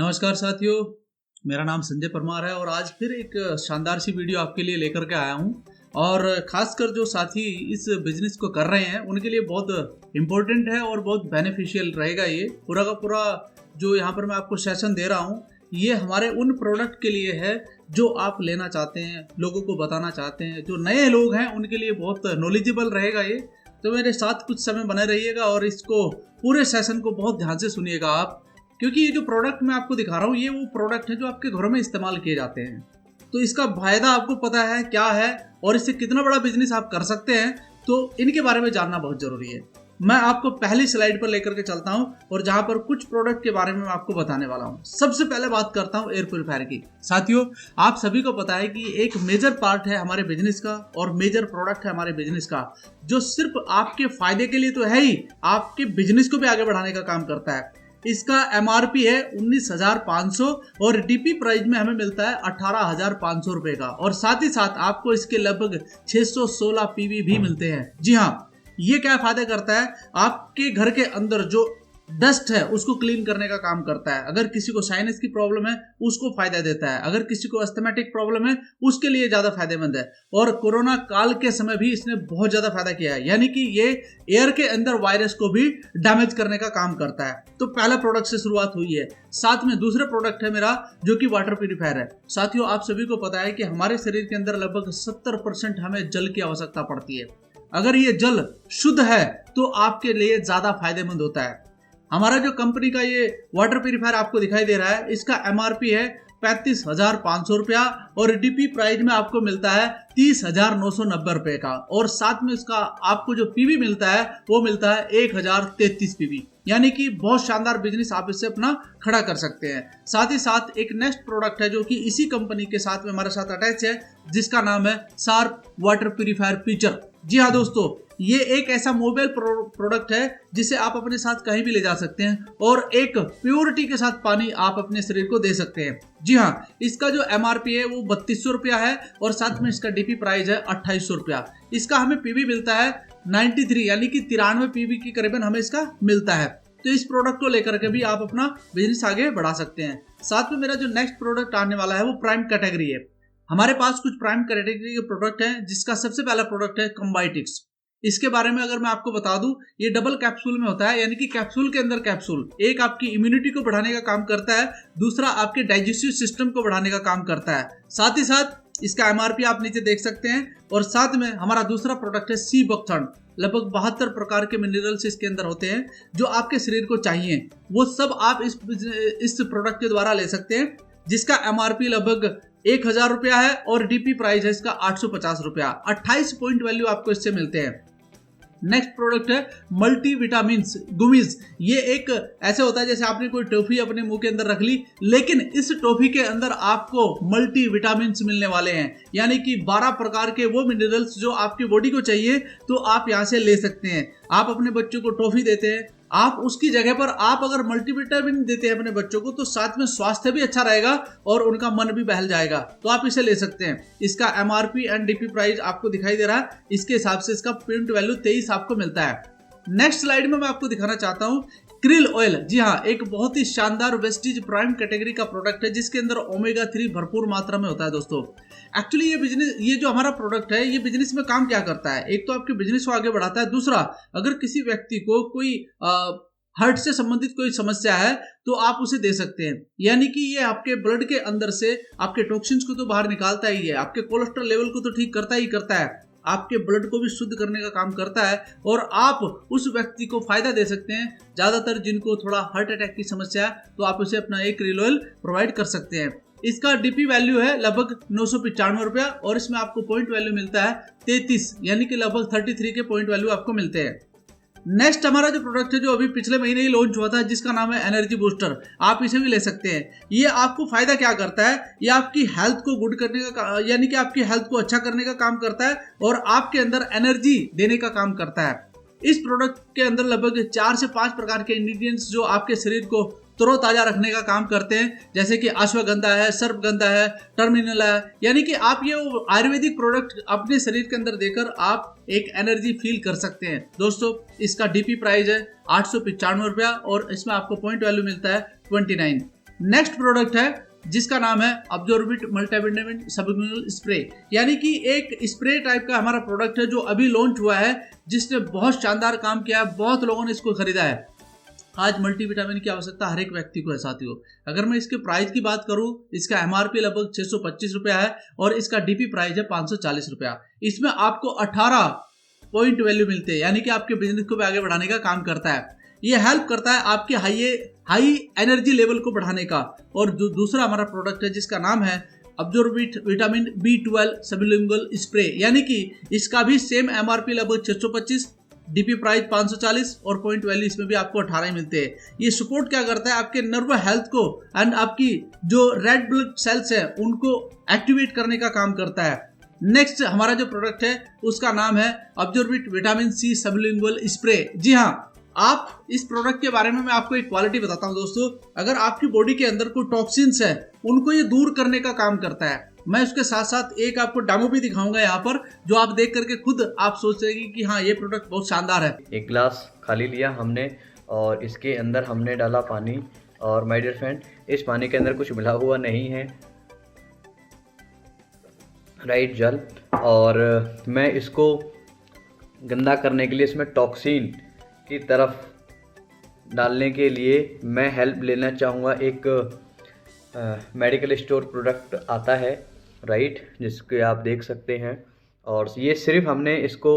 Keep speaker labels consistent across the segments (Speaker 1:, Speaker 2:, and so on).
Speaker 1: नमस्कार साथियों, मेरा नाम संजय परमार है और आज फिर एक शानदार सी वीडियो आपके लिए लेकर के आया हूं। और खासकर जो साथी इस बिजनेस को कर रहे हैं उनके लिए बहुत इम्पोर्टेंट है और बहुत बेनिफिशियल रहेगा। ये पूरा का पूरा जो यहाँ पर मैं आपको सेशन दे रहा हूँ, ये हमारे उन प्रोडक्ट के लिए है जो आप लेना चाहते हैं, लोगों को बताना चाहते हैं। जो नए लोग हैं उनके लिए बहुत नॉलेजेबल रहेगा ये। तो मेरे साथ कुछ समय बने रहिएगा और इसको पूरे सेशन को बहुत ध्यान से सुनिएगा आप, क्योंकि ये जो प्रोडक्ट मैं आपको दिखा रहा हूँ ये वो प्रोडक्ट है जो आपके घरों में इस्तेमाल किए जाते हैं। तो इसका फायदा आपको पता है क्या है और इससे कितना बड़ा बिजनेस आप कर सकते हैं, तो इनके बारे में जानना बहुत जरूरी है। मैं आपको पहली स्लाइड पर लेकर के चलता हूं और जहां पर कुछ प्रोडक्ट के बारे में मैं आपको बताने वाला हूं। सबसे पहले बात करता हूं एयर प्योरीफायर की। साथियों, आप सभी को पता है कि एक मेजर पार्ट है हमारे बिजनेस का और मेजर प्रोडक्ट है हमारे बिजनेस का, जो सिर्फ आपके फायदे के लिए तो है ही, आपके बिजनेस को भी आगे बढ़ाने का काम करता है। इसका MRP है 19,500 और DP प्राइस में हमें मिलता है 18,500 रुपए का। और साथ ही साथ आपको इसके लगभग 616 PV भी मिलते हैं। जी हाँ, ये क्या फायदा करता है, आपके घर के अंदर जो डस्ट है उसको क्लीन करने का काम करता है। अगर किसी को साइनस की प्रॉब्लम है उसको फायदा देता है, अगर किसी को अस्थमेटिक प्रॉब्लम है उसके लिए ज्यादा फायदेमंद है। और कोरोना काल के समय भी इसने बहुत ज्यादा फायदा किया है, यानी कि ये एयर के अंदर वायरस को भी डैमेज करने का काम करता है। तो पहला प्रोडक्ट से शुरुआत हुई है। साथ में दूसरा प्रोडक्ट है मेरा जो कि वाटर प्यूरीफायर है। साथियों, आप सभी को पता है कि हमारे शरीर के अंदर लगभग 70% हमें जल की आवश्यकता पड़ती है। अगर ये जल शुद्ध है तो आपके लिए ज्यादा फायदेमंद होता है। हमारा जो कंपनी का ये वाटर प्यूरीफायर आपको दिखाई दे रहा है, इसका MRP है 35,500 रुपया और DP प्राइस में आपको मिलता है 30,990 रुपए का। और साथ में इसका आपको जो PV मिलता है वो मिलता है 1,033 PV, यानी कि बहुत शानदार बिजनेस आप इससे अपना खड़ा कर सकते हैं। साथ ही साथ एक नेक्स्ट प्रोडक्ट है जो कि इसी कंपनी के साथ में हमारे साथ अटैच है, जिसका नाम है शार्प वाटर प्यूरीफायर फीचर। जी हाँ दोस्तों, ये एक ऐसा मोबाइल प्रोडक्ट है जिसे आप अपने साथ कहीं भी ले जा सकते हैं और एक प्योरिटी के साथ पानी आप अपने शरीर को दे सकते हैं। जी हाँ, इसका जो MRP है वो 3200 रुपया है और साथ में इसका DP प्राइस है 2800 रुपया। इसका हमें PV मिलता है 93, यानी कि 93 PV की करीबन हमें इसका मिलता है। तो इस प्रोडक्ट को लेकर के भी आप अपना बिजनेस आगे बढ़ा सकते हैं। साथ में मेरा जो नेक्स्ट प्रोडक्ट आने वाला है वो प्राइम कैटेगरी है। हमारे पास कुछ प्राइम कैटेगरी के प्रोडक्ट हैं, जिसका सबसे पहला प्रोडक्ट है कम्बाइटिक्स। इसके बारे में अगर मैं आपको बता दूं, ये डबल कैप्सूल में होता है, यानी कि कैप्सूल के अंदर कैप्सूल। एक आपकी इम्यूनिटी को बढ़ाने का काम करता है, दूसरा आपके डाइजेस्टिव सिस्टम को बढ़ाने का काम करता है। साथ ही साथ इसका MRP आप नीचे देख सकते हैं। और साथ में हमारा दूसरा प्रोडक्ट है सी बकथर्न। लगभग 72 प्रकार के मिनरल्स इसके अंदर होते हैं जो आपके शरीर को चाहिए, वो सब आप इस प्रोडक्ट के द्वारा ले सकते हैं, जिसका MRP लगभग 1,000 रुपया है और DP प्राइस है इसका 850 रुपया। 28 पॉइंट वैल्यू आपको इससे मिलते हैं। नेक्स्ट प्रोडक्ट है मल्टी विटामिन्स गुमीज। ये एक ऐसे होता है जैसे आपने कोई टॉफी अपने मुंह के अंदर रख ली, लेकिन इस टॉफी के अंदर आपको मल्टी विटामिन्स मिलने वाले हैं, यानी कि 12 प्रकार के वो मिनरल्स जो आपकी बॉडी को चाहिए, तो आप यहाँ से ले सकते हैं। आप अपने बच्चों को टॉफी देते हैं, आप उसकी जगह पर आप अगर मल्टीविटामिन देते हैं अपने बच्चों को, तो साथ में स्वास्थ्य भी अच्छा रहेगा और उनका मन भी बहल जाएगा। तो आप इसे ले सकते हैं। इसका MRP एंड DP प्राइस आपको दिखाई दे रहा है, इसके हिसाब से इसका पॉइंट वैल्यू 23 आपको मिलता है। नेक्स्ट स्लाइड में मैं आपको दिखाना चाहता हूँ क्रिल ऑयल। जी हाँ, एक बहुत ही शानदार वेस्टीज प्राइम कैटेगरी का प्रोडक्ट है, जिसके अंदर ओमेगा 3 भरपूर मात्रा में होता है। दोस्तों, एक्चुअली ये जो हमारा प्रोडक्ट है, ये बिजनेस में काम क्या करता है, एक तो आपके बिजनेस को आगे बढ़ाता है, दूसरा अगर किसी व्यक्ति को कोई हार्ट से संबंधित कोई समस्या है तो आप उसे दे सकते हैं। यानी कि ये आपके ब्लड के अंदर से आपके टॉक्सिन्स को तो बाहर निकालता ही है, आपके कोलेस्ट्रॉल लेवल को तो ठीक करता ही करता है, आपके ब्लड को भी शुद्ध करने का काम करता है और आप उस व्यक्ति को फायदा दे सकते हैं। ज्यादातर जिनको थोड़ा हार्ट अटैक की समस्या है तो आप उसे अपना एक क्रिल ऑयल प्रोवाइड कर सकते हैं। इसका DP वैल्यू है लगभग 995 रुपया और इसमें आपको पॉइंट वैल्यू मिलता है 33, यानी कि लगभग 33 के पॉइंट वैल्यू आपको मिलते हैं। नेक्स्ट हमारा जो प्रोडक्ट है जो अभी पिछले महीने ही लॉन्च हुआ था, जिसका नाम है एनर्जी बूस्टर। आप इसे भी ले सकते हैं। ये आपको फायदा क्या करता है, ये आपकी हेल्थ को गुड करने का, यानी कि आपकी हेल्थ को अच्छा करने का काम करता है और आपके अंदर एनर्जी देने का काम करता है। इस प्रोडक्ट के अंदर लगभग 4 से 5 प्रकार के इंग्रेडिएंट्स जो आपके शरीर को तरोताजा रखने का काम करते हैं, जैसे कि अश्वगंधा है, सर्पगंधा है, टर्मिनल है, यानी कि आप ये आयुर्वेदिक प्रोडक्ट अपने शरीर के अंदर देकर आप एक एनर्जी फील कर सकते हैं। दोस्तों, इसका DP प्राइस है 895 रुपया और इसमें आपको पॉइंट वैल्यू मिलता है 29। नेक्स्ट प्रोडक्ट है जिसका नाम है अब्जॉर्बिट मल्टीविटामिन सबलिमिनल स्प्रे, यानी कि एक स्प्रे टाइप का हमारा प्रोडक्ट है जो अभी लॉन्च हुआ है, जिसने बहुत शानदार काम किया है, बहुत लोगों ने इसको खरीदा है। आज मल्टीविटामिन की आवश्यकता हर एक व्यक्ति को है साथियों। अगर मैं इसके प्राइस की बात करूं, इसका एमआरपी लगभग 625 रुपया है और इसका डीपी प्राइस है 540 रुपया। इसमें आपको 18 पॉइंट वैल्यू मिलते हैं, यानी कि आपके बिजनेस को भी आगे बढ़ाने का काम करता है। ये हेल्प करता है आपके हाई एनर्जी लेवल को बढ़ाने का। और जो दूसरा हमारा प्रोडक्ट है जिसका नाम है अब्जॉर्बिट विटामिन B12 सबलिंगुअल स्प्रे, यानी कि इसका भी सेम एमआरपी लगभग 625, डीपी प्राइस 540 और पॉइंट वैल्यू इसमें भी आपको 18 ही मिलते हैं। ये सपोर्ट क्या करता है आपके नर्व हेल्थ को एंड आपकी जो रेड ब्लड सेल्स है उनको एक्टिवेट करने का काम करता है। नेक्स्ट हमारा जो प्रोडक्ट है उसका नाम है अब्जॉर्बिट विटामिन C सबलिंगुअल स्प्रे। जी हाँ, आप इस प्रोडक्ट के बारे में मैं आपको एक क्वालिटी बताता हूं दोस्तों। अगर आपकी बॉडी के अंदर कोई टॉक्सिन्स है उनको ये दूर करने का काम करता है। मैं उसके साथ साथ एक आपको डेमो भी दिखाऊंगा यहाँ पर, जो आप देख करके खुद आप सोच रहे कि हाँ ये प्रोडक्ट बहुत शानदार है।
Speaker 2: एक ग्लास खाली लिया हमने और इसके अंदर हमने डाला पानी, और माय डियर फ्रेंड इस पानी के अंदर कुछ मिला हुआ नहीं है, राइट, जल। और मैं इसको गंदा करने के लिए इसमें टॉक्सिन की तरफ डालने के लिए मैं हेल्प लेना चाहूँगा। एक मेडिकल स्टोर प्रोडक्ट आता है, राइट, जिसके आप देख सकते हैं। और ये सिर्फ हमने इसको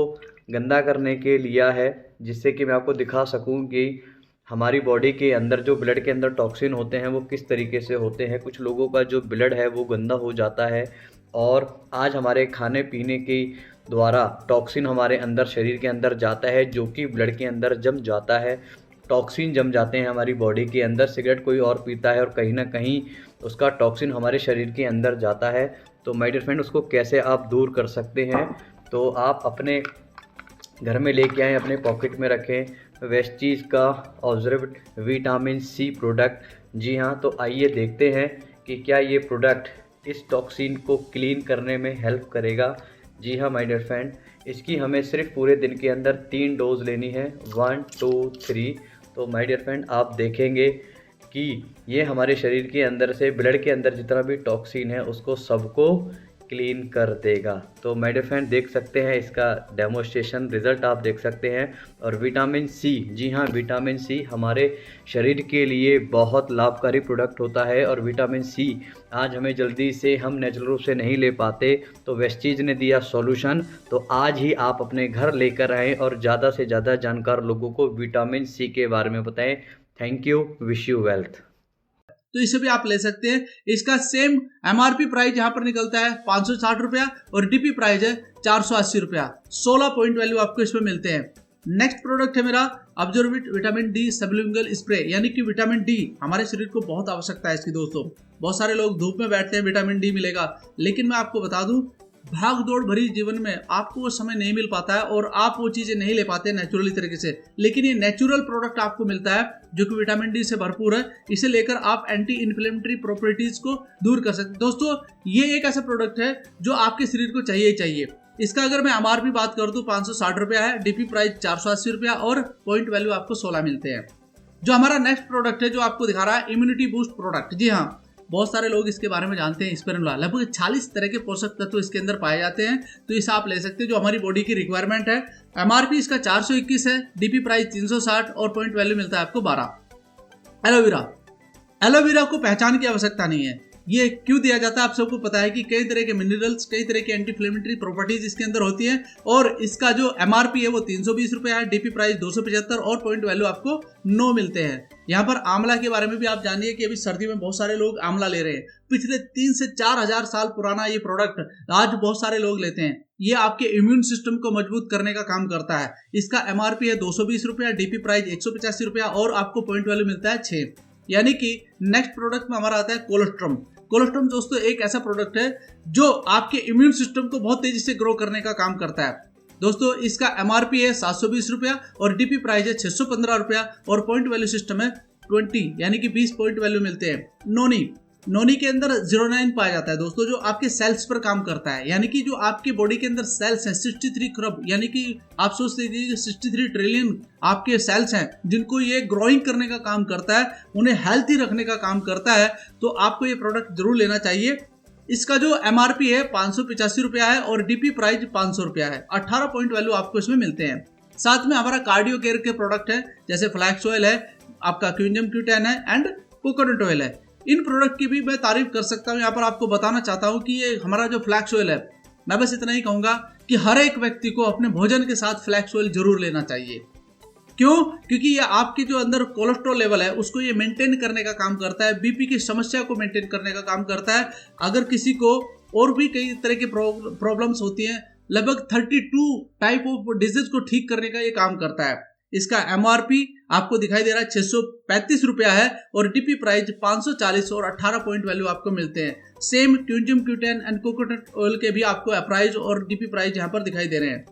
Speaker 2: गंदा करने के लिया है, जिससे कि मैं आपको दिखा सकूं कि हमारी बॉडी के अंदर जो ब्लड के अंदर टॉक्सिन होते हैं वो किस तरीके से होते हैं। कुछ लोगों का जो ब्लड है वो गंदा हो जाता है, और आज हमारे खाने पीने के द्वारा टॉक्सिन हमारे अंदर शरीर के अंदर जाता है, जो कि ब्लड के अंदर जम जाता है। टॉक्सिन जम जाते हैं हमारी बॉडी के अंदर। सिगरेट कोई और पीता है और कहीं ना कहीं उसका टॉक्सिन हमारे शरीर के अंदर जाता है। तो माय डियर फ्रेंड उसको कैसे आप दूर कर सकते हैं, तो आप अपने घर में लेके आएँ, अपने पॉकेट में रखें वेस्टीज का ऑब्जर्व्ड विटामिन C प्रोडक्ट। जी हाँ, तो आइए देखते हैं कि क्या ये प्रोडक्ट इस टॉक्सिन को क्लीन करने में हेल्प करेगा। जी हाँ माय डियर फ्रेंड, इसकी हमें सिर्फ पूरे दिन के अंदर 3 डोज लेनी है, 1 2 3। तो माय डियर फ्रेंड आप देखेंगे कि ये हमारे शरीर के अंदर से ब्लड के अंदर जितना भी टॉक्सिन है उसको सबको क्लीन कर देगा। तो माय डियर फ्रेंड देख सकते हैं इसका डेमोस्ट्रेशन रिजल्ट आप देख सकते हैं। और विटामिन C, जी हाँ विटामिन C हमारे शरीर के लिए बहुत लाभकारी प्रोडक्ट होता है। और विटामिन C आज हमें जल्दी से हम नेचुरल रूप से नहीं ले पाते, तो वेस्टीज ने दिया सॉल्यूशन। तो आज ही आप अपने घर लेकर आएँ और ज़्यादा से ज़्यादा जानकार लोगों को विटामिन C के बारे में बताएं। Thank you, wish you wealth.
Speaker 1: तो इसे भी आप ले सकते हैं। इसका सेम एमआरपी प्राइस यहाँ पर निकलता है 560 रुपया और डीपी प्राइस है 480 रुपया। 16 पॉइंट वैल्यू आपको इसमें मिलते हैं। नेक्स्ट प्रोडक्ट है मेरा अब्जॉर्बिट विटामिन D सबलिंगुअल स्प्रे, यानी कि विटामिन D हमारे शरीर को बहुत आवश्यकता है इसकी दोस्तों। बहुत सारे लोग धूप में बैठते हैं विटामिन D मिलेगा, लेकिन मैं आपको बता दूं भाग दौड़ भरी जीवन में आपको वो समय नहीं मिल पाता है और आप वो चीजें नहीं ले पाते नेचुरली तरीके से। लेकिन ये नेचुरल प्रोडक्ट आपको मिलता है जो कि विटामिन D से भरपूर है। इसे लेकर आप एंटी इन्फ्लेमेटरी प्रॉपर्टीज को दूर कर सकते हैं। दोस्तों ये एक ऐसा प्रोडक्ट है जो आपके शरीर को चाहिए ही चाहिए। इसका अगर मैं एमआरपी बात कर दूं 560 रुपया है, डीपी प्राइस 480 रुपया और पॉइंट वैल्यू आपको 16 मिलते हैं। जो हमारा नेक्स्ट प्रोडक्ट है जो आपको दिखा रहा है इम्यूनिटी बूस्ट प्रोडक्ट। जी हाँ, बहुत सारे लोग इसके बारे में जानते हैं। स्पिरुलिना लगभग 40 तरह के पोषक तत्व इसके अंदर पाए जाते हैं, तो इसे आप ले सकते हैं जो हमारी बॉडी की रिक्वायरमेंट है। एमआरपी इसका 421 है, डीपी प्राइस 360 और पॉइंट वैल्यू मिलता है आपको 12। एलोवेरा को पहचान की आवश्यकता नहीं है। ये क्यों दिया जाता है आप सबको पता है कि कई तरह के मिनरल्स, कई तरह के एंटी इन्फ्लेमेटरी प्रॉपर्टीज इसके अंदर होती हैं। और इसका जो एमआरपी है वो 320 रुपया है, डीपी प्राइस 275 और पॉइंट वैल्यू आपको 9 मिलते हैं। यहाँ पर आंवला के बारे में भी आप जानिए कि अभी सर्दी में बहुत सारे लोग आंवला ले रहे हैं। पिछले 3 से 4 हजार साल पुराना ये प्रोडक्ट आज बहुत सारे लोग लेते हैं। ये आपके इम्यून सिस्टम को मजबूत करने का काम करता है। इसका एमआरपी है 220 रुपया, डीपी प्राइस 185 रुपया और आपको पॉइंट वैल्यू मिलता है 6। यानी कि नेक्स्ट प्रोडक्ट में हमारा आता है कोलेस्ट्रम। कोलेस्ट्रम दोस्तों एक ऐसा प्रोडक्ट है जो आपके इम्यून सिस्टम को बहुत तेजी से ग्रो करने का काम करता है। दोस्तों इसका एमआरपी है 720 रुपया और डीपी प्राइस है 615 रुपया और पॉइंट वैल्यू सिस्टम है 20, यानी कि 20 पॉइंट वैल्यू मिलते हैं। नोनी नोनी के अंदर 09 पाया जाता है दोस्तों, जो आपके सेल्स पर काम करता है। यानी कि जो आपके बॉडी के अंदर सेल्स हैं 63 खरब, यानी कि आप सोच लीजिए 63 ट्रिलियन आपके सेल्स हैं जिनको ये ग्रोइंग करने का काम करता है, उन्हें हेल्थी रखने का काम करता है। तो आपको ये प्रोडक्ट जरूर लेना चाहिए। इसका जो MRP है 585 रुपया है और DP प्राइस 500 रुपया है। 18 पॉइंट वैल्यू आपको इसमें मिलते हैं। साथ में हमारा कार्डियो केयर के प्रोडक्ट है, जैसे फ्लैक्स ऑयल है, आपका क्विंजम Q10 है एंड कोकोनट ऑयल है। इन प्रोडक्ट की भी मैं तारीफ कर सकता हूँ। यहाँ पर आपको बताना चाहता हूँ कि ये हमारा जो फ्लैक्स ऑयल है, मैं बस इतना ही कहूँगा कि हर एक व्यक्ति को अपने भोजन के साथ फ्लैक्स ऑयल जरूर लेना चाहिए। क्यों? क्योंकि ये आपके जो अंदर कोलेस्ट्रॉल लेवल है उसको ये मेंटेन करने का काम करता है, BP की समस्या को मेंटेन करने का काम करता है। अगर किसी को और भी कई तरह की प्रॉब्लम्स होती हैं, लगभग 32 टाइप ऑफ डिजीज को ठीक करने का ये काम करता है। इसका MRP आपको दिखाई दे रहा है 635 रुपया है और DP प्राइस 540 और 18 पॉइंट वैल्यू आपको मिलते हैं। Same coenzyme Q10 and coconut oil के भी आपको प्राइस और DP प्राइस यहाँ पर दिखाई दे रहे हैं।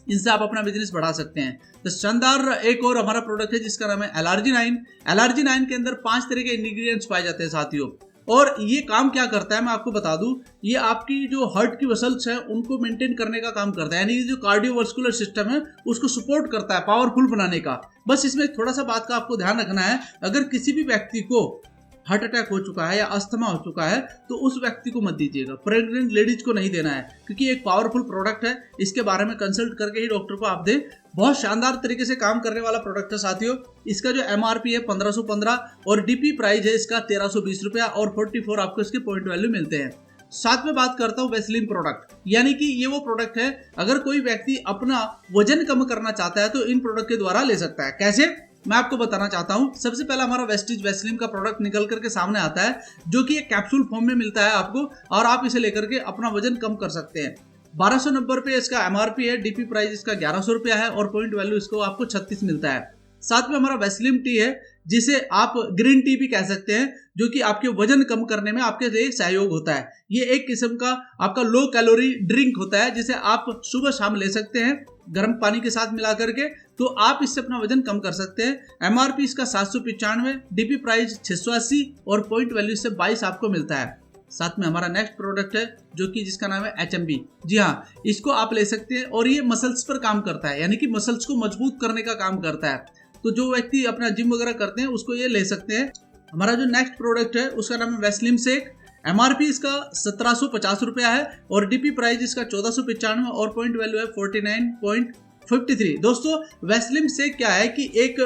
Speaker 1: इनसे आप अपना बिजनेस बढ़ा सकते हैं। तो शानदार एक और हमारा प्रोडक्ट है जिसका नाम है LRG9। LRG9 के अंदर 5 तरह के इंग्रेडिएंट्स पाए जाते हैं साथियों, और ये काम क्या करता है मैं आपको बता दूं। ये आपकी जो हार्ट की मसल्स हैं उनको मेंटेन करने का काम करता है, यानी जो कार्डियोवास्कुलर सिस्टम है उसको सपोर्ट करता है, पावरफुल बनाने का। बस इसमें थोड़ा सा बात का आपको ध्यान रखना है, अगर किसी भी व्यक्ति को हार्ट अटैक हो चुका है या अस्थमा हो चुका है तो उस व्यक्ति को मत दीजिएगा, प्रेग्नेंट लेडीज को नहीं देना है, क्योंकि एक पावरफुल प्रोडक्ट है। इसके बारे में कंसल्ट करके ही डॉक्टर को आप दें। बहुत शानदार तरीके से काम करने वाला प्रोडक्ट है साथियों। इसका जो MRP है 1515 और DP प्राइस है इसका 1320 रुपया और 44 आपको इसके पॉइंट वैल्यू मिलते हैं। साथ में बात करता हूँ वैसलीन प्रोडक्ट, यानी कि ये वो प्रोडक्ट है अगर कोई व्यक्ति अपना वजन कम करना चाहता है तो इन प्रोडक्ट के द्वारा ले सकता है। कैसे, मैं आपको बताना चाहता हूं। सबसे पहला हमारा वेस्टीज वैसलीन का प्रोडक्ट निकल करके सामने आता है, जो कि एक कैप्सूल फॉर्म में मिलता है आपको, और आप इसे लेकर के अपना वजन कम कर सकते हैं। 1290 रुपये इसका MRP है, DP प्राइस इसका 1100 रुपया है और पॉइंट वैल्यू इसको आपको 36 मिलता है। साथ में हमारा वैसलीन टी है, जिसे आप ग्रीन टी भी कह सकते हैं, जो कि आपके वजन कम करने में आपके लिए सहयोग होता है। ये एक किस्म का आपका लो कैलोरी ड्रिंक होता है, जिसे आप सुबह शाम ले सकते हैं गर्म पानी के साथ मिला करके, तो आप इससे अपना वजन कम कर सकते हैं। MRP इसका 795, DP प्राइस 680 और पॉइंट वैल्यू इससे 22 आपको मिलता है। साथ में हमारा नेक्स्ट प्रोडक्ट है जो कि जिसका नाम है HMB। जी हाँ, इसको आप ले सकते हैं और ये मसल्स पर काम करता है, यानी कि मसल्स को मजबूत करने का काम करता है। तो जो व्यक्ति अपना जिम वगैरह करते हैं उसको ये ले सकते हैं। हमारा जो नेक्स्ट प्रोडक्ट है उसका नाम है वैसलीन शेक। MRP इसका 1750 रुपया है और DP प्राइस इसका 1495 और पॉइंट वैल्यू है 49.53। दोस्तों वैसलीन शेक क्या है कि एक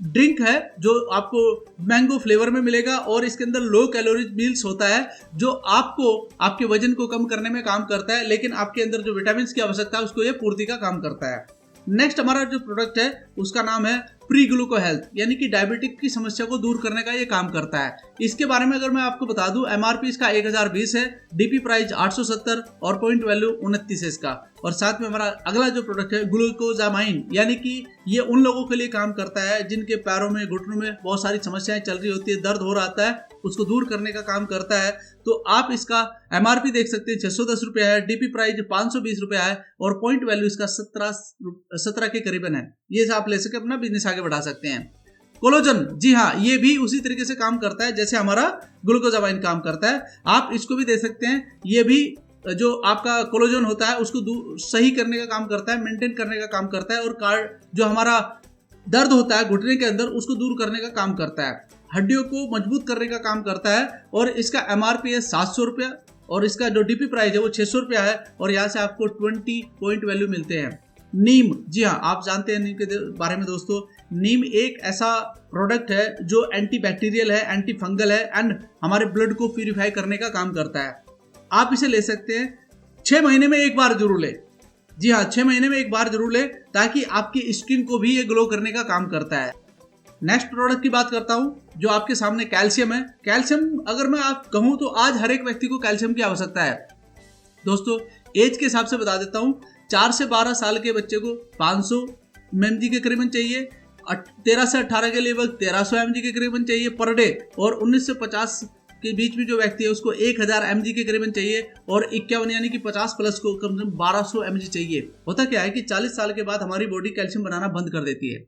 Speaker 1: ड्रिंक है जो आपको मैंगो फ्लेवर में मिलेगा और इसके अंदर लो कैलोरीज मील्स होता है, जो आपको आपके वजन को कम करने में काम करता है, लेकिन आपके अंदर जो विटामिन की आवश्यकता है उसको ये पूर्ति का काम करता है। नेक्स्ट हमारा जो प्रोडक्ट है उसका नाम है प्री ग्लूको हेल्थ, यानी कि डायबिटिक की समस्या को दूर करने का ये काम करता है। इसके बारे में अगर मैं आपको बता दूं, MRP इसका 1020 है, DP प्राइस 870 और पॉइंट वैल्यू 29 है इसका। और साथ में हमारा अगला जो प्रोडक्ट है ग्लूकोजामाइन, यानी कि ये उन लोगों के लिए काम करता है जिनके पैरों में घुटनों में बहुत सारी समस्याएं चल रही होती है, दर्द हो रहा है, उसको दूर करने का काम करता है। तो आप इसका MRP देख सकते हैं 610 रुपया है, DP प्राइस 520 रुपया है और पॉइंट वैल्यू इसका 17 के करीबन है। ये आप ले सके अपना बिजनेस आगे बढ़ा सकते हैं। कोलोजन, जी हाँ, ये भी उसी तरीके से काम करता है जैसे हमारा ग्लूकोजामाइन काम करता है। आप इसको भी दे सकते हैं। ये भी जो आपका कोलोजन होता है उसको सही करने का काम करता है, मेंटेन करने का काम करता है, और जो हमारा दर्द होता है घुटने के अंदर उसको दूर करने का काम करता है, हड्डियों को मजबूत करने का काम करता है। और इसका MRP है 700 रुपया और इसका जो DP प्राइस है वो 600 रुपया है और यहाँ से आपको 20 पॉइंट वैल्यू मिलते हैं। नीम, जी हाँ, आप जानते हैं नीम के बारे में दोस्तों। नीम एक ऐसा प्रोडक्ट है जो एंटी बैक्टीरियल है, एंटी फंगल है एंड हमारे ब्लड को प्यूरिफाई करने का काम करता है। आप इसे ले सकते हैं 6 महीने में एक बार जरूर ले। जी हाँ, 6 महीने में एक बार जरूर ले, ताकि आपकी स्किन को भी ये ग्लो करने का काम करता है। नेक्स्ट प्रोडक्ट की बात करता हूँ जो आपके सामने कैल्शियम है। कैल्शियम अगर मैं आप कहूँ तो आज हर एक व्यक्ति को कैल्शियम की आवश्यकता है दोस्तों। एज के हिसाब से बता देता हूँ, 4 से 12 साल के बच्चे को 500 mg के करीबन चाहिए, 13 से 18 के लिए 1300 mg के करीबन चाहिए पर डे, और 19 से 50 के बीच में जो व्यक्ति है उसको 1000 mg के करीबन चाहिए, और 51 यानी कि 50 प्लस को कम से कम 1200 mg चाहिए। होता क्या है कि 40 साल के बाद हमारी बॉडी कैल्शियम बनाना बंद कर देती है,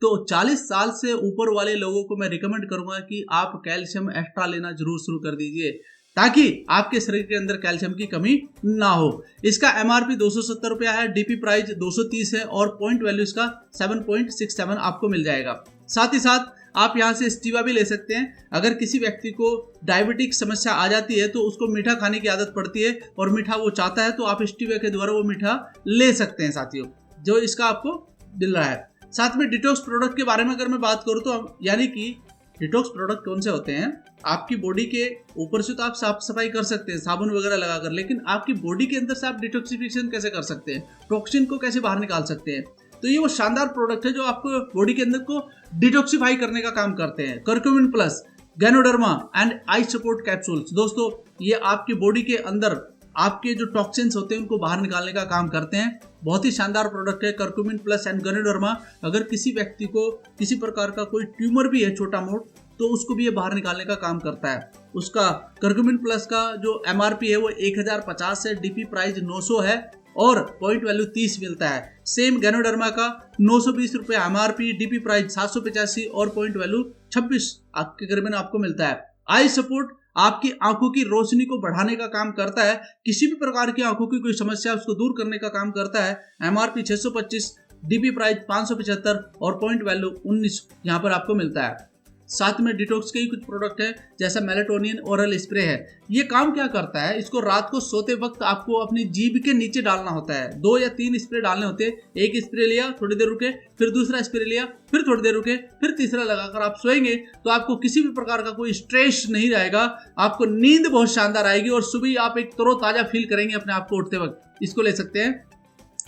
Speaker 1: तो 40 साल से ऊपर वाले लोगों को मैं रिकमेंड करूंगा कि आप कैल्शियम एक्स्ट्रा लेना जरूर शुरू कर दीजिए, ताकि आपके शरीर के अंदर कैल्शियम की कमी ना हो। इसका MRP 270 रुपया है, DP प्राइस 230 है और पॉइंट वैल्यू इसका 7.67 आपको मिल जाएगा। साथ ही साथ आप यहाँ से स्टीवा भी ले सकते हैं। अगर किसी व्यक्ति को डायबिटिक समस्या आ जाती है तो उसको मीठा खाने की आदत पड़ती है और मीठा वो चाहता है, तो आप स्टीवा के द्वारा वो मीठा ले सकते हैं साथियों, जो इसका आपको मिल रहा है। साथ में डिटॉक्स प्रोडक्ट के बारे में अगर मैं बात करूँ तो यानी कि डिटॉक्स प्रोडक्ट कौन से होते हैं, आपकी बॉडी के ऊपर से तो आप साफ सफाई कर सकते हैं साबुन वगैरह लगाकर, लेकिन आपकी बॉडी के अंदर से आप डिटॉक्सिफिकेशन कैसे कर सकते हैं, टॉक्सिन को कैसे बाहर निकाल सकते हैं। तो ये वो शानदार प्रोडक्ट है जो आपको बॉडी के अंदर को डिटॉक्सिफाई करने का काम करते हैं। Curcumin plus, ganoderma and I support capsules, दोस्तों ये आपकी बॉडी के अंदर आपके जो टॉक्सिन्स होते हैं उनको बाहर निकालने का काम करते हैं। बहुत ही शानदार प्रोडक्ट है कर्क्यूमिन प्लस एंड गैनोडर्मा। अगर किसी व्यक्ति को किसी प्रकार का कोई ट्यूमर भी है छोटा मोट, तो उसको भी ये बाहर निकालने का काम करता है। उसका कर्क्यूमिन प्लस का जो MRP है वो 1050 है, DP प्राइस 900 है और पॉइंट वैल्यू 30 मिलता है। सेम गैनोडर्मा का 920 रुपये MRP, DP प्राइस 785 और पॉइंट वैल्यू 26 आपके करीबन आपको मिलता है। आई सपोर्ट आपकी आंखों की रोशनी को बढ़ाने का काम करता है, किसी भी प्रकार की आंखों की कोई समस्या उसको दूर करने का काम करता है। MRP 625, DP प्राइस 575 और पॉइंट वैल्यू 19 यहाँ पर आपको मिलता है। साथ में डिटॉक्स के ही कुछ प्रोडक्ट है, जैसा मेलेटोनियन ओरल स्प्रे है। ये काम क्या करता है, इसको रात को सोते वक्त आपको अपनी जीभ के नीचे डालना होता है। 2 या 3 स्प्रे डालने होते हैं। एक स्प्रे लिया, थोड़ी देर रुके, फिर दूसरा स्प्रे लिया, फिर थोड़ी देर रुके, फिर तीसरा लगाकर आप सोएंगे तो आपको किसी भी प्रकार का कोई स्ट्रेस नहीं रहेगा। आपको नींद बहुत शानदार आएगी और सुबह आप एक तरोताजा फील करेंगे अपने आप को उठते वक्त। इसको ले सकते हैं।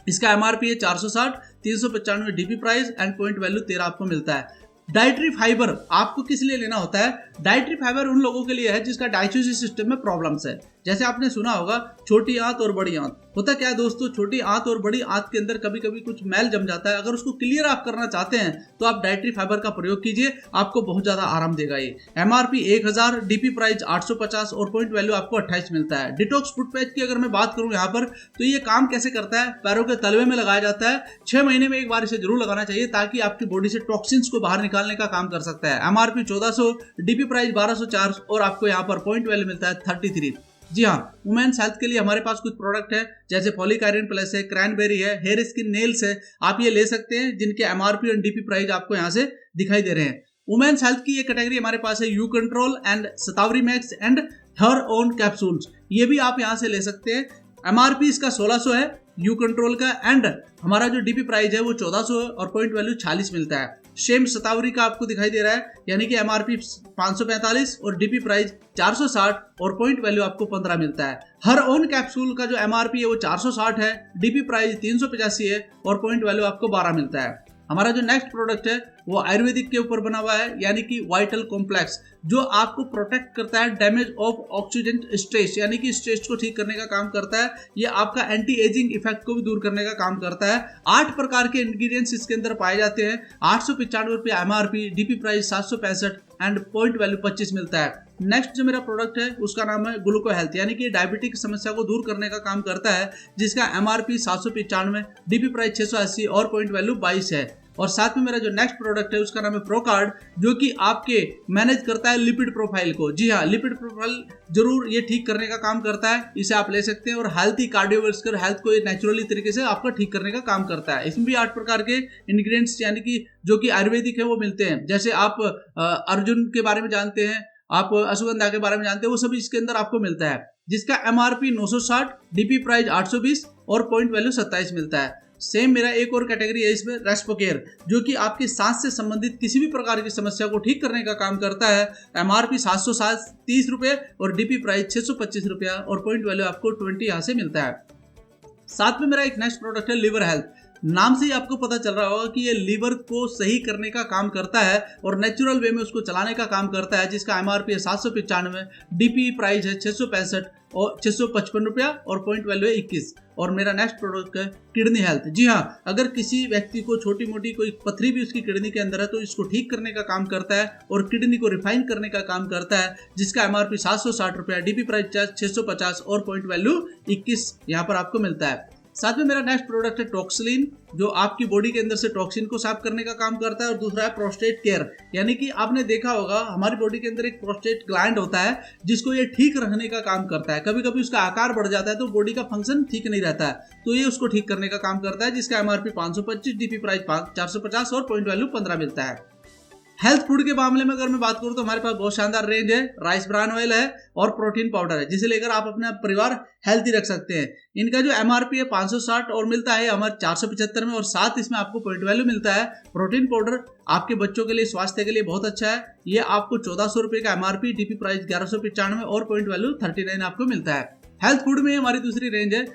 Speaker 1: इसका MRP है 460, 395 DP price and point value 13 आपको मिलता है। डाइटरी फाइबर आपको किस लिए लेना होता है, डाइटरी फाइबर उन लोगों के लिए है जिसका डाइजेस्टिव सिस्टम में प्रॉब्लम्स है। जैसे आपने सुना होगा छोटी आंत और बड़ी आंत। होता क्या है दोस्तों, छोटी आंत और बड़ी आंत के अंदर कभी कभी कुछ मैल जम जाता है। अगर उसको क्लियर आप करना चाहते हैं तो आप डाइटरी फाइबर का प्रयोग कीजिए, आपको बहुत ज्यादा आराम देगा ये। MRP 1000, DP प्राइस 850 और पॉइंट वैल्यू आपको 28 मिलता है। डिटॉक्स फुट पैच की अगर मैं बात करूं यहाँ पर, तो ये काम कैसे करता है, पैरों के तलवे में लगाया जाता है। 6 महीने में एक बार इसे जरूर लगाना चाहिए, ताकि आपकी बॉडी से टॉक्सिन्स को बाहर निकालने का काम कर सकता है। MRP 1400, DP प्राइस 1204 और आपको यहाँ पर पॉइंट वैल्यू मिलता है 33। जी हाँ, वुमेन्स हेल्थ के लिए हमारे पास कुछ प्रोडक्ट है, जैसे पॉलीकाइरिन प्लस है, क्रैनबेरी है, हेयर स्किन नेल्स है। आप ये ले सकते हैं, जिनके MRP और DP प्राइस आपको यहाँ से दिखाई दे रहे हैं। वुमेन्स हेल्थ की ये कैटेगरी हमारे पास है, you control and सतावरी max and her own capsules. ये भी आप यहाँ से ले सकते हैं। MRP इसका 1600 है यू कंट्रोल का, एंड हमारा जो DP प्राइस है वो 1400 है और पॉइंट वैल्यू 46 मिलता है। शेम सतावरी का आपको दिखाई दे रहा है, यानी कि MRP 545 और DP प्राइस 460 और पॉइंट वैल्यू आपको 15 मिलता है। हर ओन कैप्सूल का जो MRP है वो 460 है, DP प्राइस 385 है और पॉइंट वैल्यू आपको 12 मिलता है। हमारा जो नेक्स्ट प्रोडक्ट है वो आयुर्वेदिक के ऊपर बना हुआ है, यानी कि वाइटल कॉम्प्लेक्स, जो आपको प्रोटेक्ट करता है डैमेज ऑफ ऑक्सीडेंट स्ट्रेस, यानी कि स्ट्रेस को ठीक करने का काम करता है। ये आपका एंटी एजिंग इफेक्ट को भी दूर करने का काम करता है। 8 प्रकार के इंग्रेडिएंट्स इसके अंदर पाए जाते हैं। 895 रुपये MRP, DP price 765 and point value 25 मिलता है। नेक्स्ट जो मेरा प्रोडक्ट है उसका नाम है ग्लूको हेल्थ, यानी कि डायबिटिक समस्या को दूर करने का काम करता है, जिसका MRP 795, DP प्राइस 680 और पॉइंट वैल्यू 22 है। और साथ में मेरा जो नेक्स्ट प्रोडक्ट है उसका नाम है प्रोकार्ड, जो कि आपके मैनेज करता है लिपिड प्रोफाइल को। जी हाँ, लिपिड प्रोफाइल जरूर ये ठीक करने का काम करता है, इसे आप ले सकते हैं। और हेल्थी कार्डियोवास्कुलर हेल्थ को नेचुरली तरीके से आपका ठीक करने का काम करता है। इसमें भी 8 प्रकार के इंग्रेडिएंट्स, यानी कि जो कि आयुर्वेदिक है, वो मिलते हैं। जैसे आप अर्जुन के बारे में जानते हैं, आप अश्वगंधा के बारे में जानते हैं, वो सभी इसके अंदर आपको मिलता है, जिसका MRP 960, DP प्राइस 820 और पॉइंट वैल्यू 27 मिलता है। सेम मेरा एक और कैटेगरी है इसमें, रेस्पोकेयर, जो कि आपकी सांस से संबंधित किसी भी प्रकार की समस्या को ठीक करने का काम करता है। MRP 730 रुपये और DP प्राइस 625 रुपया और पॉइंट वैल्यू आपको 20 यहाँ से मिलता है। साथ में मेरा एक नेक्स्ट प्रोडक्ट है लिवर हेल्थ। नाम से ही आपको पता चल रहा होगा कि ये लीवर को सही करने का काम करता है और नेचुरल वे में उसको चलाने का काम करता है, जिसका MRP है 795, DP प्राइस है 665 और 655 रुपया और पॉइंट वैल्यू है 21। और मेरा नेक्स्ट प्रोडक्ट है किडनी हेल्थ। जी हाँ, अगर किसी व्यक्ति को छोटी मोटी कोई पथरी भी उसकी किडनी के अंदर है तो इसको ठीक करने का काम करता है और किडनी को रिफाइन करने का काम करता है, जिसका MRP 760 रुपया, DP प्राइस 650 और पॉइंट वैल्यू 21 यहाँ पर आपको मिलता है। साथ में मेरा नेक्स्ट प्रोडक्ट है टॉक्सलिन, जो आपकी बॉडी के अंदर से टॉक्सिन को साफ करने का काम करता है। और दूसरा है प्रोस्टेट केयर, यानी कि आपने देखा होगा हमारी बॉडी के अंदर एक प्रोस्टेट ग्लैंड होता है जिसको ये ठीक रखने का काम करता है। कभी कभी उसका आकार बढ़ जाता है तो बॉडी का फंक्शन ठीक नहीं रहता है, तो ये उसको ठीक करने का काम करता है, जिसका MRP 525, DP प्राइस 450 और पॉइंट वैल्यू 15 मिलता है। हेल्थ फूड के मामले में अगर मैं बात करूं तो हमारे पास बहुत शानदार रेंज है। राइस ब्रान ऑयल है और प्रोटीन पाउडर है, जिसे लेकर आप अपना परिवार हेल्थी रख सकते हैं। इनका जो MRP है 560 और मिलता है हमारे 475 में, और साथ इसमें आपको पॉइंट वैल्यू मिलता है। प्रोटीन पाउडर आपके बच्चों के लिए, स्वास्थ्य के लिए बहुत अच्छा है। ये आपको 1400 रुपए का MRP, DP प्राइस 1195 और पॉइंट वैल्यू 39 आपको मिलता है। हेल्थ फूड में हमारी दूसरी रेंज है,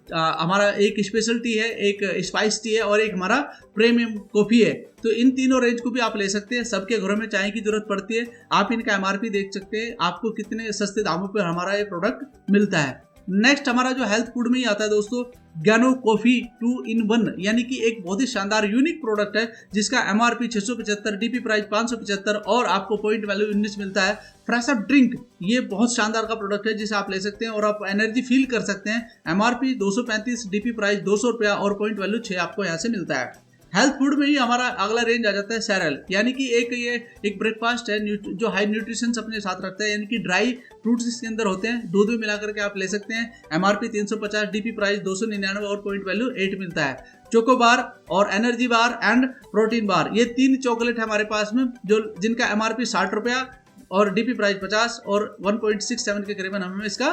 Speaker 1: हमारा एक स्पेशल टी है, एक स्पाइस टी है और एक हमारा प्रीमियम कॉफी है। तो इन तीनों रेंज को भी आप ले सकते हैं। सबके घरों में चाय की जरूरत पड़ती है। आप इनका MRP देख सकते हैं, आपको कितने सस्ते दामों पर हमारा ये प्रोडक्ट मिलता है। नेक्स्ट हमारा जो हेल्थ फूड में ही आता है दोस्तों, ज्ञानो कॉफी 2 in 1, यानी कि एक बहुत ही शानदार यूनिक प्रोडक्ट है, जिसका MRP 675, DP प्राइस 575 और आपको पॉइंट वैल्यू 19 मिलता है। फ्रेश अप ड्रिंक, ये बहुत शानदार का प्रोडक्ट है जिसे आप ले सकते हैं और आप एनर्जी फील कर सकते हैं। MRP 235, DP प्राइस 200 रुपया और पॉइंट वैल्यू 6 आपको यहाँ से मिलता है। हेल्थ फूड में ही हमारा अगला रेंज आ जाता है सैरल, यानी कि एक ब्रेकफास्ट है जो हाई न्यूट्रिशन अपने साथ रखता है, यानी कि ड्राई फ्रूट्स इसके अंदर होते हैं, दूध में मिला करके आप ले सकते हैं। MRP 350, DP प्राइस 299 और पॉइंट वैल्यू 8 मिलता है। चोको बार और energy bar and protein bar, ये 3 चॉकलेट है हमारे पास में, जो जिनका MRP 60 रुपया और DP प्राइस 50 और 1.67 के करीबन हमें इसका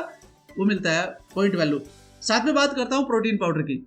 Speaker 1: वो मिलता है पॉइंट वैल्यू। साथ में बात करता हूँ प्रोटीन पाउडर की।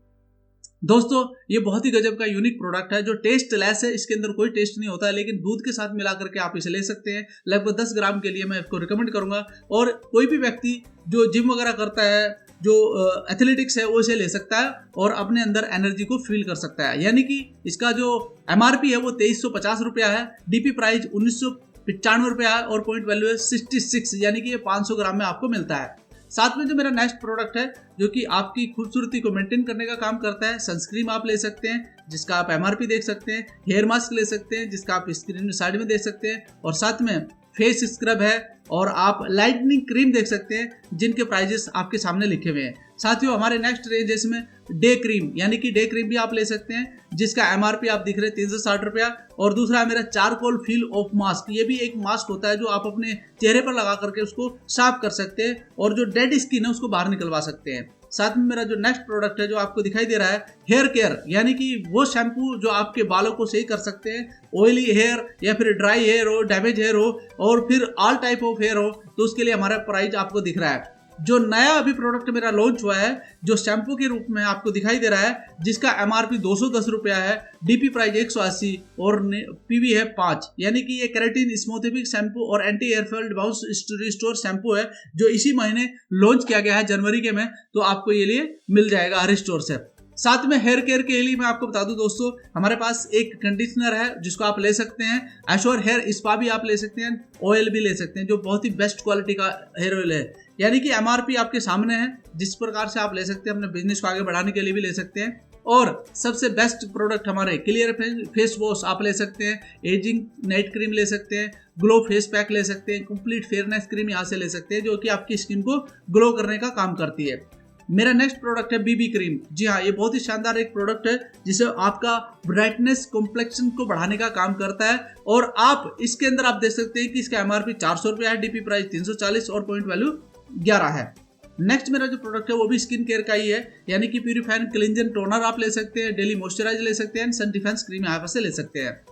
Speaker 1: दोस्तों ये बहुत ही गजब का यूनिक प्रोडक्ट है जो टेस्ट लेस है, इसके अंदर कोई टेस्ट नहीं होता है, लेकिन दूध के साथ मिला करके आप इसे ले सकते हैं। लगभग 10 ग्राम के लिए मैं इसको रिकमेंड करूंगा, और कोई भी व्यक्ति जो जिम वगैरह करता है, जो एथलेटिक्स है, वो इसे ले सकता है और अपने अंदर एनर्जी को फील कर सकता है। यानी कि इसका जो MRP है वो 2350 रुपया है, DP प्राइस 1995 रुपया है और पॉइंट वैल्यू है 66, यानी कि ये 500 ग्राम में आपको मिलता है। साथ में जो मेरा नेक्स्ट प्रोडक्ट है जो कि आपकी खूबसूरती को मेंटेन करने का काम करता है, सनस्क्रीन आप ले सकते हैं जिसका आप MRP देख सकते हैं, हेयर मास्क ले सकते हैं जिसका आप स्क्रीन में साइड में देख सकते हैं, और साथ में फेस स्क्रब है और आप लाइटनिंग क्रीम देख सकते हैं जिनके प्राइजेस आपके सामने लिखे हुए हैं। साथियों हमारे नेक्स्ट रेंज है इसमें डे क्रीम, यानी कि डे क्रीम भी आप ले सकते हैं जिसका MRP आप दिख रहे हैं 360 रुपया। और दूसरा है मेरा चारकोल फील ऑफ मास्क, ये भी एक मास्क होता है जो आप अपने चेहरे पर लगा करके उसको साफ कर सकते हैं और जो डेड स्किन है उसको बाहर निकलवा सकते हैं। साथ में मेरा जो नेक्स्ट प्रोडक्ट है जो आपको दिखाई दे रहा है हेयर केयर, यानी कि वो शैम्पू जो आपके बालों को सही कर सकते हैं, ऑयली हेयर या फिर ड्राई हेयर हो, डैमेज हेयर हो और फिर ऑल टाइप ऑफ हेयर हो, तो उसके लिए हमारा प्राइस आपको दिख रहा है। जो नया अभी प्रोडक्ट मेरा लॉन्च हुआ है जो शैम्पू के रूप में आपको दिखाई दे रहा है, जिसका MRP 210 रुपया है, DP प्राइस 180 और PV है 5, यानी कि ये केराटिन स्मूथिंग शैम्पू और anti hair fall bounce restore shampoo है जो इसी महीने लॉन्च किया गया है जनवरी के में, तो आपको ये लिए मिल जाएगा हर स्टोर से। साथ में हेयर केयर के लिए मैं आपको बता दूं दोस्तों, हमारे पास एक कंडीशनर है जिसको आप ले सकते हैं, एश्योर हेयर स्पा भी आप ले सकते हैं, ऑयल भी ले सकते हैं जो बहुत ही बेस्ट क्वालिटी का हेयर ऑयल है। यानी कि MRP आपके सामने है, जिस प्रकार से आप ले सकते हैं अपने बिजनेस को आगे बढ़ाने के लिए भी ले सकते हैं। और सबसे बेस्ट प्रोडक्ट हमारे क्लियर फेस वॉश आप ले सकते हैं, एजिंग नाइट क्रीम ले सकते हैं, ग्लो फेस पैक ले सकते हैं, कंप्लीट फेयरनेस क्रीम यहाँ से ले सकते हैं जो कि आपकी स्किन को ग्लो करने का काम करती है। मेरा नेक्स्ट प्रोडक्ट है BB क्रीम। जी हाँ, ये बहुत ही शानदार एक प्रोडक्ट है जिसे आपका ब्राइटनेस कॉम्प्लेक्शन को बढ़ाने का काम करता है, और आप इसके अंदर आप देख सकते हैं कि इसका MRP 400 रुपया है, DP प्राइस 340 और पॉइंट वैल्यू 11 है। नेक्स्ट मेरा जो प्रोडक्ट है वो भी स्किन केयर का ही है, यानी कि प्यूरीफाइन क्लिंजन टोनर आप ले सकते हैं, डेली मॉइस्चराइजर ले सकते हैं, सन डिफेंस क्रीम यहाँ से ले सकते हैं।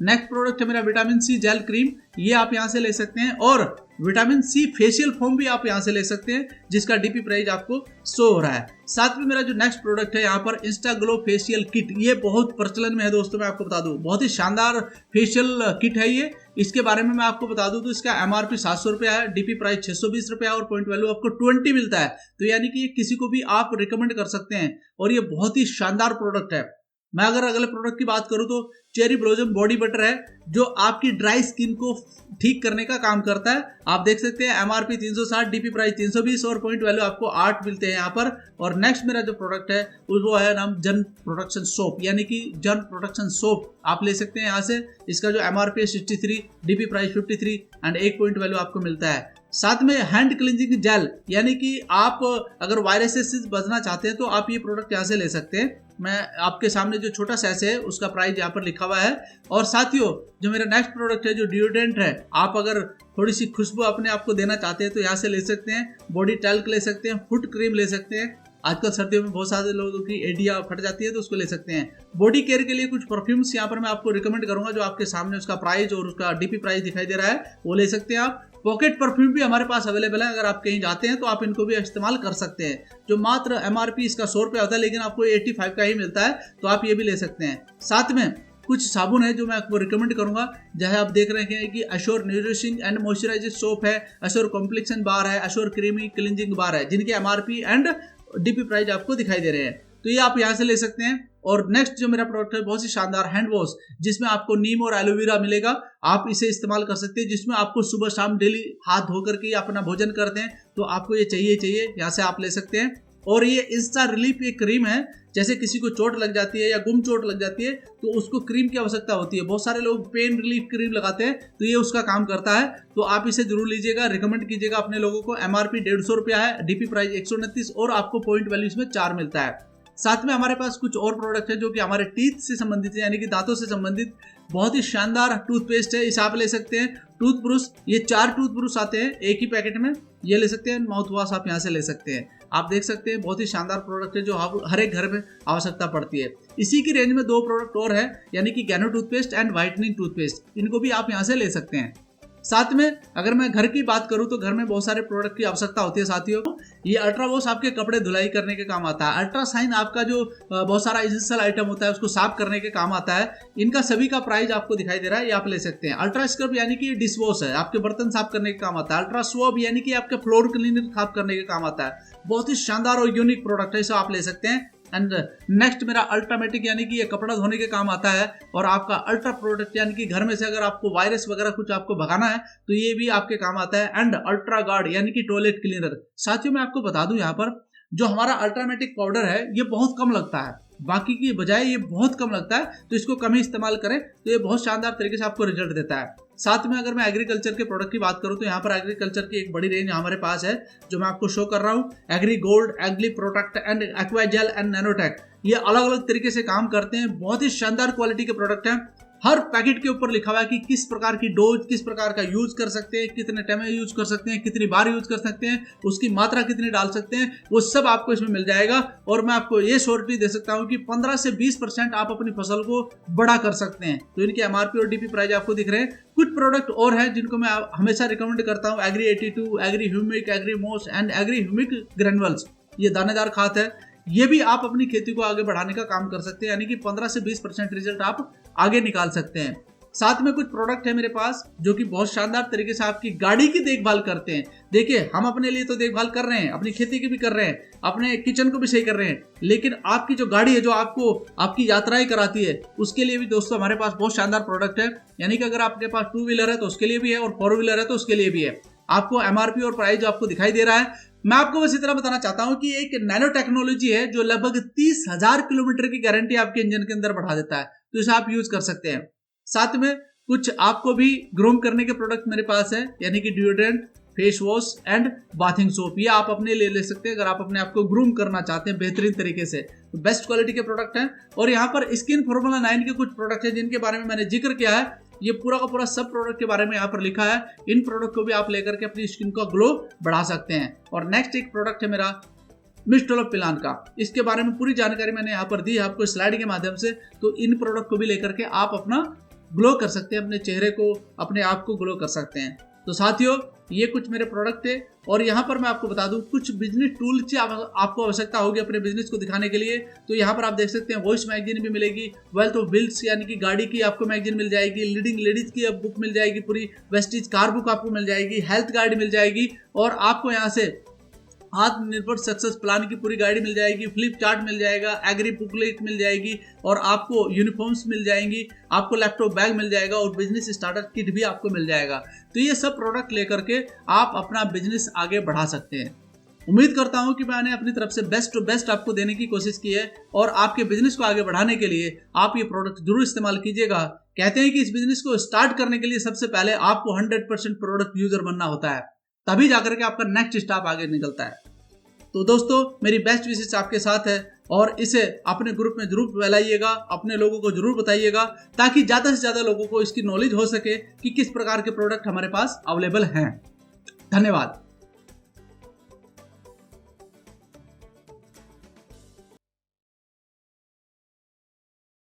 Speaker 1: नेक्स्ट प्रोडक्ट है मेरा विटामिन C जेल क्रीम, ये आप यहाँ से ले सकते हैं, और विटामिन C फेशियल फोम भी आप यहाँ से ले सकते हैं जिसका DP प्राइस आपको शो हो रहा है। साथ में मेरा जो नेक्स्ट प्रोडक्ट है यहाँ पर इंस्टा ग्लो फेशियल किट, ये बहुत प्रचलन में है दोस्तों, मैं आपको बता दूं बहुत ही शानदार फेशियल किट है ये। इसके बारे में मैं आपको बता दूं तो इसका MRP 700 रुपया है, DP प्राइस 620 रुपया और पॉइंट वैल्यू आपको 20 मिलता है। तो यानी कि किसी को भी आप रिकमेंड कर सकते हैं और ये बहुत ही शानदार प्रोडक्ट है। मैं अगर अगले प्रोडक्ट की बात करूं तो चेरी ब्लॉसम बॉडी बटर है जो आपकी ड्राई स्किन को ठीक करने का काम करता है। आप देख सकते हैं MRP 360, DP प्राइस 320 और पॉइंट वैल्यू आपको 8 मिलते हैं यहाँ पर। और नेक्स्ट मेरा जो प्रोडक्ट है वो है नाम जन प्रोडक्शन सोप, यानी कि जन प्रोडक्शन सोप आप ले सकते हैं यहाँ से। इसका जो MRP है 63, DP price 53 and 1 point value आपको मिलता है। साथ में हैंड क्लींजिंग जेल, यानी कि आप अगर वायरसेस से बचना चाहते हैं तो आप ये प्रोडक्ट यहाँ से ले सकते हैं। मैं आपके सामने जो छोटा सैसे है उसका प्राइस यहाँ पर लिखा हुआ है। और साथियों जो मेरा नेक्स्ट प्रोडक्ट है जो डिओड्रेंट है, आप अगर थोड़ी सी खुशबू अपने आप को देना चाहते हैं तो यहाँ से ले सकते हैं। बॉडी टैल्क ले सकते हैं, फुट क्रीम ले सकते हैं। आजकल सर्दियों में बहुत सारे लोगों की एडिया फट जाती है तो उसको ले सकते हैं। बॉडी केयर के लिए कुछ परफ्यूम्स यहाँ पर मैं आपको रिकमेंड करूंगा, जो आपके सामने उसका प्राइस और उसका डीपी प्राइस दिखाई दे रहा है, वो ले सकते हैं आप। पॉकेट परफ्यूम भी हमारे पास अवेलेबल है, अगर आप कहीं जाते हैं तो आप इनको भी इस्तेमाल कर सकते हैं। जो मात्र MRP इसका 100 रुपये होता है, लेकिन आपको 85 का ही मिलता है, तो आप ये भी ले सकते हैं। साथ में कुछ साबुन है जो मैं आपको रिकमेंड करूंगा, जहाँ आप देख रहे हैं कि अश्योर न्यूट्रिशिंग एंड मॉइस्चराइजिंग सोप है, अश्योर कॉम्प्लेक्शन बार है, अश्योर क्रीमी क्लींजिंग बार है, जिनके MRP एंड डीपी प्राइस आपको दिखाई दे रहे हैं, तो ये आप यहाँ से ले सकते हैं। और नेक्स्ट जो मेरा प्रोडक्ट है बहुत ही शानदार हैंड वॉश, जिसमें आपको नीम और एलोवेरा मिलेगा, आप इसे इस्तेमाल कर सकते हैं। जिसमें आपको सुबह शाम डेली हाथ धो करके अपना भोजन करते हैं तो आपको ये चाहिए, यहाँ से आप ले सकते हैं। और ये इंस्टा रिलीफ एक क्रीम है, जैसे किसी को चोट लग जाती है या गुम चोट लग जाती है तो उसको क्रीम की आवश्यकता होती है। बहुत सारे लोग पेन रिलीफ क्रीम लगाते हैं, तो ये उसका काम करता है, तो आप इसे जरूर लीजिएगा, रिकमेंड कीजिएगा अपने लोगों को। MRP 150 रुपया है, डीपी प्राइस 129 और आपको पॉइंट वैल्यू इसमें 4 मिलता है। साथ में हमारे पास कुछ और प्रोडक्ट है जो कि हमारे टीथ से संबंधित है, यानी कि दांतों से संबंधित बहुत ही शानदार टूथपेस्ट है, इसे आप ले सकते हैं। टूथब्रश, ये 4 टूथब्रश आते हैं एक ही पैकेट में, ये ले सकते हैं। माउथ वॉश आप यहाँ से ले सकते हैं। आप देख सकते हैं बहुत ही शानदार प्रोडक्ट है जो हर एक घर में आवश्यकता पड़ती है। इसी की रेंज में 2 प्रोडक्ट और है, यानी कि गैनो टूथपेस्ट एंड व्हाइटनिंग टूथपेस्ट, इनको भी आप यहाँ से ले सकते हैं। साथ में अगर मैं घर की बात करूं तो घर में बहुत सारे प्रोडक्ट की आवश्यकता होती है साथियों। ये अल्ट्रा वॉश आपके कपड़े धुलाई करने के काम आता है। अल्ट्रासाइन आपका जो बहुत सारा इसेंशियल आइटम होता है उसको साफ करने के काम आता है। इनका सभी का प्राइस आपको दिखाई दे रहा है, ये आप ले सकते हैं। अल्ट्रा स्क्रब यानी कि डिश वॉश है, आपके बर्तन साफ करने के काम आता है। अल्ट्रा स्वब यानी कि आपके फ्लोर क्लीनर साफ करने के काम आता है। बहुत ही शानदार और यूनिक प्रोडक्ट है, इसे आप ले सकते हैं। एंड नेक्स्ट मेरा अल्ट्रामेटिक, यानी कि ये कपड़ा धोने के काम आता है। और आपका अल्ट्रा प्रोडक्ट, यानी कि घर में से अगर आपको वायरस वगैरह कुछ आपको भगाना है तो ये भी आपके काम आता है। एंड अल्ट्रा गार्ड, यानी कि टॉयलेट क्लीनर। साथियों मैं आपको बता दूं, यहाँ पर जो हमारा अल्ट्रामेटिक पाउडर है ये बहुत कम लगता है, बाकी की बजाय ये बहुत कम लगता है, तो इसको कम ही इस्तेमाल करें तो ये बहुत शानदार तरीके से आपको रिजल्ट देता है। साथ में अगर मैं एग्रीकल्चर के प्रोडक्ट की बात करूं तो यहाँ पर एग्रीकल्चर की एक बड़ी रेंज हमारे पास है, जो मैं आपको शो कर रहा हूँ। Agri Gold, Agri Protect and Aquagel and Nanotech, ये अलग अलग तरीके से काम करते हैं। बहुत ही शानदार क्वालिटी के प्रोडक्ट हैं। हर पैकेट के ऊपर लिखा हुआ है कि किस प्रकार की डोज, किस प्रकार का यूज कर सकते हैं, कितने टाइम में यूज कर सकते हैं, कितनी बार यूज कर सकते हैं, उसकी मात्रा कितनी डाल सकते हैं, वो सब आपको इसमें मिल जाएगा। और मैं आपको ये श्योरिटी दे सकता हूँ कि 15 से 20% आप अपनी फसल को बड़ा कर सकते हैं। तो इनके MRP और डीपी प्राइस आपको दिख रहे हैं। कुछ प्रोडक्ट और हैं जिनको मैं हमेशा रिकमेंड करता हूँ, एग्री 82, एग्री ह्यूमिक, एग्री मोस एंड एग्री ह्यूमिक ग्रेनुअल्स। ये दानेदार खाद है, ये भी आप अपनी खेती को आगे बढ़ाने का काम कर सकते हैं, यानी कि 15 से 20% रिजल्ट आप आगे निकाल सकते हैं। साथ में कुछ प्रोडक्ट है मेरे पास जो कि बहुत शानदार तरीके से आपकी गाड़ी की देखभाल करते हैं। देखिए हम अपने लिए तो देखभाल कर रहे हैं, अपनी खेती की भी कर रहे हैं, अपने किचन को भी सही कर रहे हैं, लेकिन आपकी जो गाड़ी है जो आपको आपकी यात्राएं कराती है उसके लिए भी दोस्तों हमारे पास बहुत शानदार प्रोडक्ट है। यानी कि अगर आपके पास 2 व्हीलर है तो उसके लिए भी है, और 4 व्हीलर है तो उसके लिए भी है। आपको MRP और प्राइस जो आपको दिखाई दे रहा है, मैं आपको बस इतना बताना चाहता हूं कि एक नैनो टेक्नोलॉजी है जो लगभग 30,000 किलोमीटर की गारंटी आपके इंजन के अंदर बढ़ा देता है, तो इसे आप यूज कर सकते हैं। साथ में कुछ आपको भी ग्रूम करने के प्रोडक्ट मेरे पास है, यानी कि deodorant, face wash and bathing soap, ये आप अपने लिए ले सकते हैं अगर आप अपने आप को ग्रूम करना चाहते हैं बेहतरीन तरीके से। तो बेस्ट क्वालिटी के प्रोडक्ट हैं। और यहाँ पर स्किन फॉर्मूला 9 के कुछ प्रोडक्ट हैं जिनके बारे में मैंने जिक्र किया है। ये पूरा का पूरा सब प्रोडक्ट के बारे में यहाँ पर लिखा है। इन प्रोडक्ट को भी आप लेकर के अपनी स्किन का ग्लो बढ़ा सकते हैं। और नेक्स्ट एक प्रोडक्ट है मेरा मिस्टोलोपिलान का, इसके बारे में पूरी जानकारी मैंने यहाँ पर दी है आपको स्लाइड के माध्यम से। तो इन प्रोडक्ट को भी लेकर के आप अपना ग्लो कर सकते हैं, अपने चेहरे को, अपने आप को ग्लो कर सकते हैं। तो साथियों ये कुछ मेरे प्रोडक्ट थे। और यहाँ पर मैं आपको बता दूं कुछ बिजनेस टूल की आपको आवश्यकता होगी अपने बिजनेस को दिखाने के लिए। तो यहाँ पर आप देख सकते हैं वॉइस मैगजीन भी मिलेगी, वेल्थ ऑफ व्हील्स यानी कि गाड़ी की आपको मैगजीन मिल जाएगी, लीडिंग लेडीज की बुक मिल जाएगी, पूरी वेस्टीज कार बुक आपको मिल जाएगी, हेल्थ गाइड मिल जाएगी, और आपको यहाँ से आत्मनिर्भर सक्सेस प्लान की पूरी गाइड मिल जाएगी, फ्लिप चार्ट मिल जाएगा, एग्री बुकलेट मिल जाएगी, और आपको यूनिफॉर्म्स मिल जाएंगी, आपको लैपटॉप बैग मिल जाएगा, और बिजनेस स्टार्टर किट भी आपको मिल जाएगा। तो ये सब प्रोडक्ट लेकर के आप अपना बिजनेस आगे बढ़ा सकते हैं। उम्मीद करता हूं कि मैंने अपनी तरफ से बेस्ट टू बेस्ट आपको देने की कोशिश की है, और आपके बिजनेस को आगे बढ़ाने के लिए आप ये प्रोडक्ट जरूर इस्तेमाल कीजिएगा। कहते हैं कि इस बिजनेस को स्टार्ट करने के लिए सबसे पहले आपको 100% प्रोडक्ट यूजर बनना होता है। तभी जाकर के आपका नेक्स्ट स्टेप आगे निकलता है। तो दोस्तों मेरी बेस्ट विशेष आपके साथ है और इसे अपने ग्रुप में जरूर फैलाइएगा, अपने लोगों को जरूर बताइएगा ताकि ज़्यादा से ज़्यादा लोगों को इसकी नॉलेज हो सके कि किस प्रकार के प्रोडक्ट हमारे पास अवेलेबल हैं। धन्यवाद।